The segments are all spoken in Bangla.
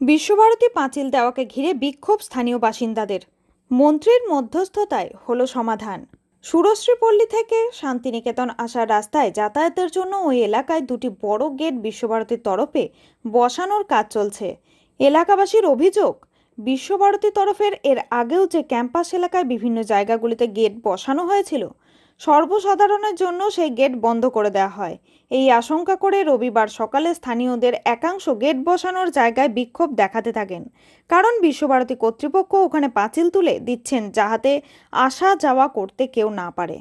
বিশ্বভারতী পাঁচিল দেওয়াকে ঘিরে বিক্ষোভ স্থানীয় বাসিন্দাদের। মন্ত্রীর মধ্যস্থতায় হলো সমাধান। সুরশ্রীপল্লী থেকে শান্তিনিকেতন আসার রাস্তায় যাতায়াতের জন্য ওই এলাকায় দুটি বড় গেট বিশ্বভারতীর তরফে বসানোর কাজ চলছে। এলাকাবাসীর অভিযোগ, বিশ্বভারতীর তরফের এর আগেও যে ক্যাম্পাস এলাকায় বিভিন্ন জায়গাগুলিতে গেট বসানো হয়েছিল, সর্বসাধারণের জন্য সেই গেট বন্ধ করে দেওয়া হয়। এই আশঙ্কা করে রবিবার সকালে স্থানীয়দের একাংশ গেট বসানোর জায়গায় বিক্ষোভ দেখাতে থাকেন, কারণ বিশ্বভারতী কর্তৃপক্ষ ওখানে পাঁচিল তুলে দিচ্ছেন যাতে আসা যাওয়া করতে কেউ না পারে।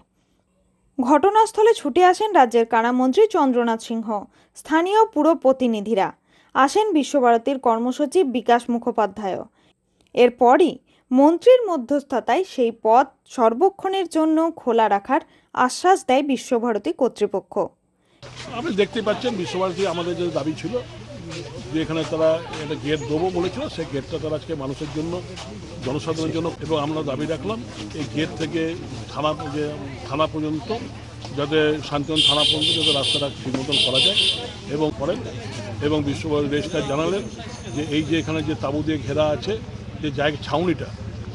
ঘটনাস্থলে ছুটে আসেন রাজ্যের কারামন্ত্রী চন্দ্রনাথ সিংহ, স্থানীয় পুর প্রতিনিধিরা, আসেন বিশ্বভারতীর কর্মসচিব বিকাশ মুখোপাধ্যায়। এরপরই মন্ত্রীর মধ্যস্থতায় সেই পথ সর্বক্ষণের জন্য খোলা রাখার আশ্বাস দেয় বিশ্বভারতী কর্তৃপক্ষ। আপনি দেখতে পাচ্ছেন বিশ্বভারতী আমাদের যে দাবি ছিল যে এখানে তারা একটা গেট দেবো বলেছিল, সেই গেটটা তারা আজকে মানুষের জন্য, জনসাধারণের জন্য, এবং আমরা দাবি রাখলাম এই গেট থেকে থানা পর্যন্ত, যাতে শান্তিন থানা পর্যন্ত যাতে রাস্তাটা ঠিক মতন করা যায় এবং করেন। এবং বিশ্বভারতী রেজিস্ট্রার জানালেন যে এই যে এখানে যে তাঁবু দিয়ে ঘেরা আছে যে জায়গা ছাউনিটা,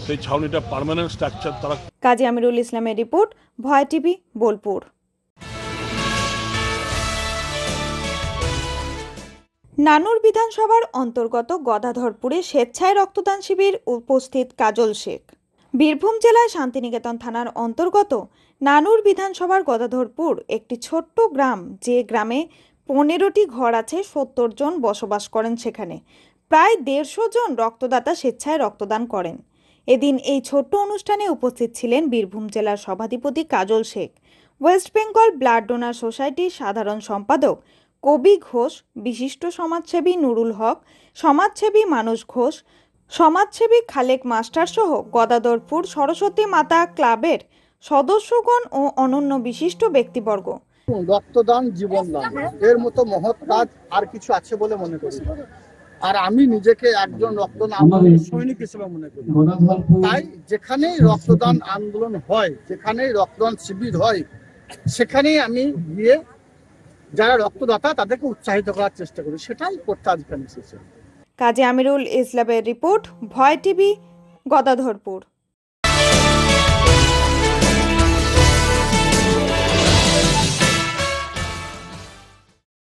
সেই ছাউনিটা পার্মানেন্ট স্ট্রাকচার তারা। কাজী আমিরুল ইসলামের রিপোর্ট, ভয় টিভি, বোলপুর। নানুর বিধানসভার অন্তর্গত গদাধরপুরে স্বেচ্ছায় রক্তদান শিবির উপস্থিত কাজল শেখ। বীরভূম জেলায় শান্তিনিকেতন থানার অন্তর্গত নানুর বিধানসভার গদাধরপুর একটি ছোট্ট গ্রাম, যে গ্রামে 15টি ঘর আছে, 70 জন বসবাস করেন সেখানে। প্রায় 150 জন রক্তদাতা স্বেচ্ছায় রক্তদান করেন। এদিন এই ছোট্ট অনুষ্ঠানে উপস্থিত ছিলেন বীরভূম জেলার সভাধিপতি কাজল শেখ, ওয়েস্ট বেঙ্গল ব্লাড ডোনার সোসাইটির সাধারণ সম্পাদক কবি ঘোষ, বিশিষ্ট সমাজসেবী নুরুল হক, সমাজসেবী মানস ঘোষ, সমাজসেবী খালেক মাস্টার সহ গদাধরপুর সরস্বতী মাতা ক্লাবের সদস্যগণ ও অনন্য বিশিষ্ট ব্যক্তিবর্গ। রক্তদান জীবনদান, এর মতো মহৎ কাজ আর কিছু আছে বলে মনে করি। আর আমি নিজেকে একজন রক্তদান সৈনিক হিসেবে মনে করি। তাই যেখানেই রক্তদান আন্দোলন হয়, যেখানেই রক্তদান শিবির হয়, সেখানেই আমি গিয়ে যারা রক্তদাতা তাদেরকে উৎসাহিত করার চেষ্টা করি। সেটাই করতে আজকে এসেছে। কাজী আমিরুল ইসলামের রিপোর্ট, ভয় টিভি, গদাধরপুর।